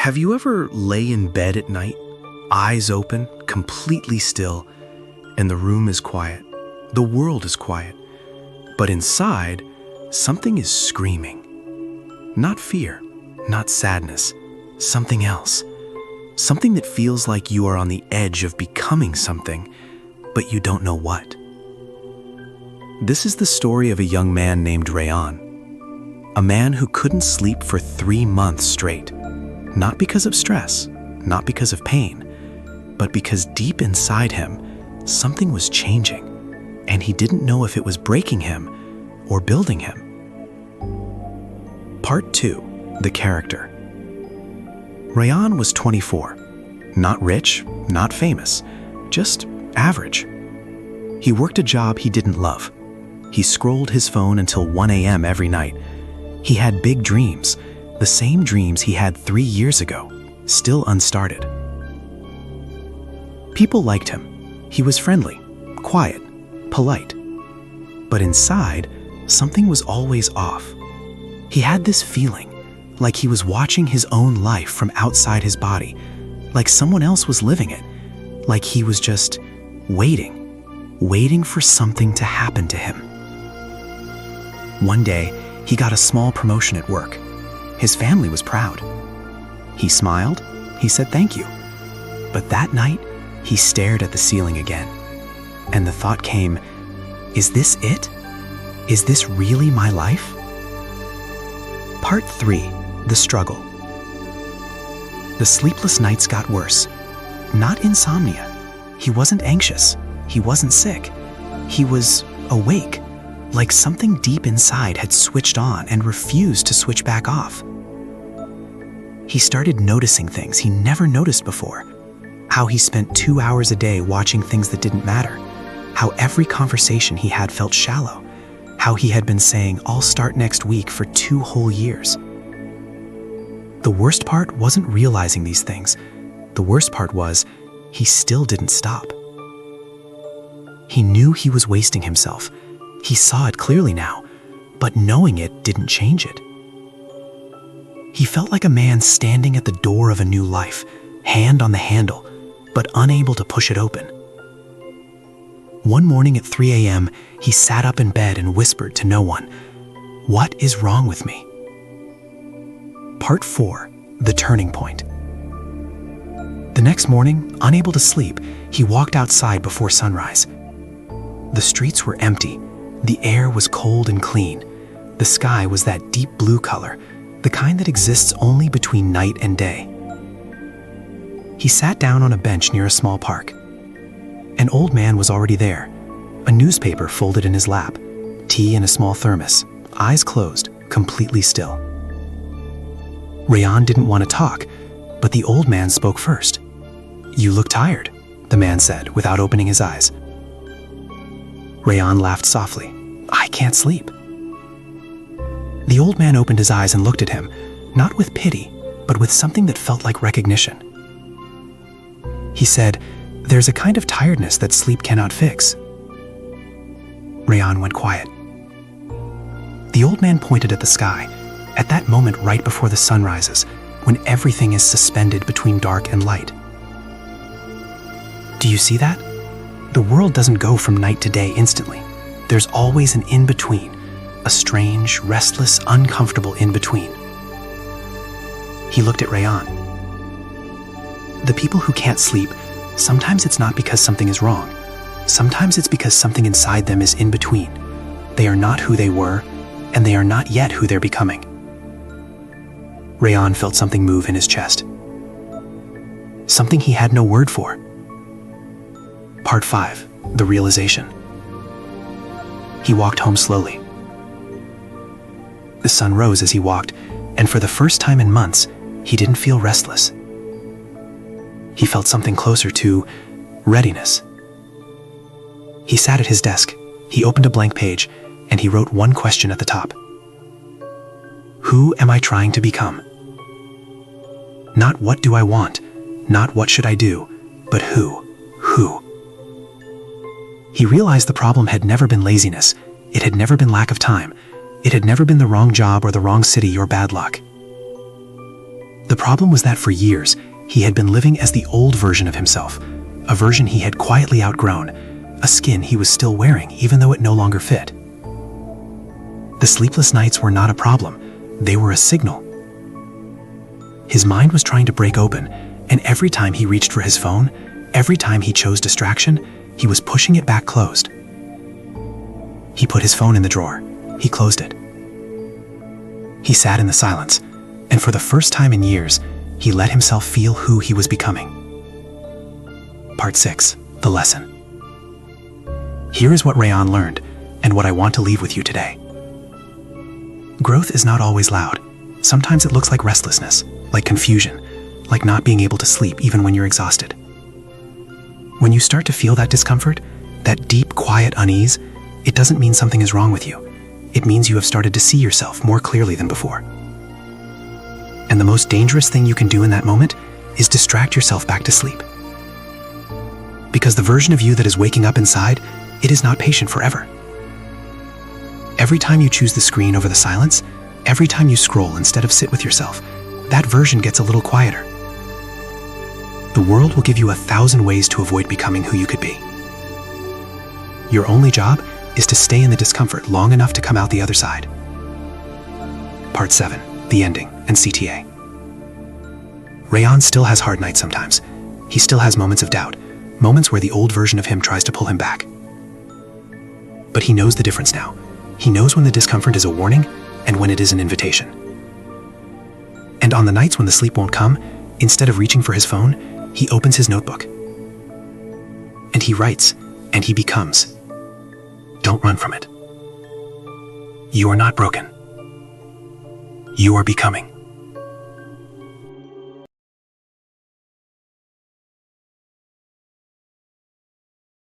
Have you ever lay in bed at night, eyes open, completely still, and the room is quiet, the world is quiet, but inside, something is screaming? Not fear, not sadness, something else. Something that feels like you are on the edge of becoming something, but you don't know what. This is the story of a young man named Rayan, a man who couldn't sleep for 3 months straight, not because of stress, not because of pain, but because deep inside him, something was changing, and he didn't know if it was breaking him or building him. Part 2, the character. Rayan was 24, not rich, not famous, just average. He worked a job he didn't love. He scrolled his phone until 1 a.m. every night. He had big dreams, the same dreams he had 3 years ago, still unstarted. People liked him. He was friendly, quiet, polite. But inside, something was always off. He had this feeling, like he was watching his own life from outside his body, like someone else was living it, like he was just waiting for something to happen to him. One day, he got a small promotion at work. His family was proud. He smiled, he said thank you. But that night, he stared at the ceiling again. And the thought came, is this it? Is this really my life? Part 3, the struggle. The sleepless nights got worse. Not insomnia. He wasn't anxious. He wasn't sick. He was awake, like something deep inside had switched on and refused to switch back off. He started noticing things he never noticed before. How he spent 2 hours a day watching things that didn't matter. How every conversation he had felt shallow. How he had been saying, "I'll start next week" for 2 whole years. The worst part wasn't realizing these things. The worst part was, he still didn't stop. He knew he was wasting himself. He saw it clearly now, but knowing it didn't change it. He felt like a man standing at the door of a new life, hand on the handle, but unable to push it open. One morning at 3 a.m., he sat up in bed and whispered to no one, "What is wrong with me?" Part 4, the turning point. The next morning, unable to sleep, he walked outside before sunrise. The streets were empty. The air was cold and clean. The sky was that deep blue color, the kind that exists only between night and day. He sat down on a bench near a small park. An old man was already there, a newspaper folded in his lap, tea in a small thermos, eyes closed, completely still. Rayan didn't want to talk, but the old man spoke first. "You look tired," the man said without opening his eyes. Rayan laughed softly. "I can't sleep." The old man opened his eyes and looked at him, not with pity, but with something that felt like recognition. He said, "There's a kind of tiredness that sleep cannot fix." Rayan went quiet. The old man pointed at the sky, at that moment right before the sun rises, when everything is suspended between dark and light. "Do you see that? The world doesn't go from night to day instantly. There's always an in-between, a strange, restless, uncomfortable in-between." He looked at Rayan. The people who can't sleep, sometimes it's not because something is wrong. Sometimes it's because something inside them is in between. They are not who they were, and they are not yet who they're becoming. Rayan felt something move in his chest. Something he had no word for. Part 5, the realization. He walked home slowly. The sun rose as he walked, and for the first time in months, he didn't feel restless. He felt something closer to readiness. He sat at his desk, he opened a blank page, and he wrote one question at the top. Who am I trying to become? Not what do I want, not what should I do, but who? He realized the problem had never been laziness, it had never been lack of time, it had never been the wrong job or the wrong city or bad luck. The problem was that for years, he had been living as the old version of himself, a version he had quietly outgrown, a skin he was still wearing even though it no longer fit. The sleepless nights were not a problem, they were a signal. His mind was trying to break open, and every time he reached for his phone, every time he chose distraction, he was pushing it back closed. He put his phone in the drawer. He closed it. He sat in the silence, and for the first time in years, he let himself feel who he was becoming. Part 6. The lesson. Here is what Rayan learned, and what I want to leave with you today. Growth is not always loud. Sometimes it looks like restlessness, like confusion, like not being able to sleep even when you're exhausted. When you start to feel that discomfort, that deep, quiet unease, it doesn't mean something is wrong with you. It means you have started to see yourself more clearly than before. And the most dangerous thing you can do in that moment is distract yourself back to sleep. Because the version of you that is waking up inside, it is not patient forever. Every time you choose the screen over the silence, every time you scroll instead of sit with yourself, that version gets a little quieter. The world will give you 1,000 ways to avoid becoming who you could be. Your only job is to stay in the discomfort long enough to come out the other side. Part 7. The ending and CTA. Rayan still has hard nights sometimes. He still has moments of doubt, moments where the old version of him tries to pull him back. But he knows the difference now. He knows when the discomfort is a warning and when it is an invitation. And on the nights when the sleep won't come, instead of reaching for his phone, he opens his notebook. And he writes, and he becomes. Don't run from it. You are not broken. You are becoming.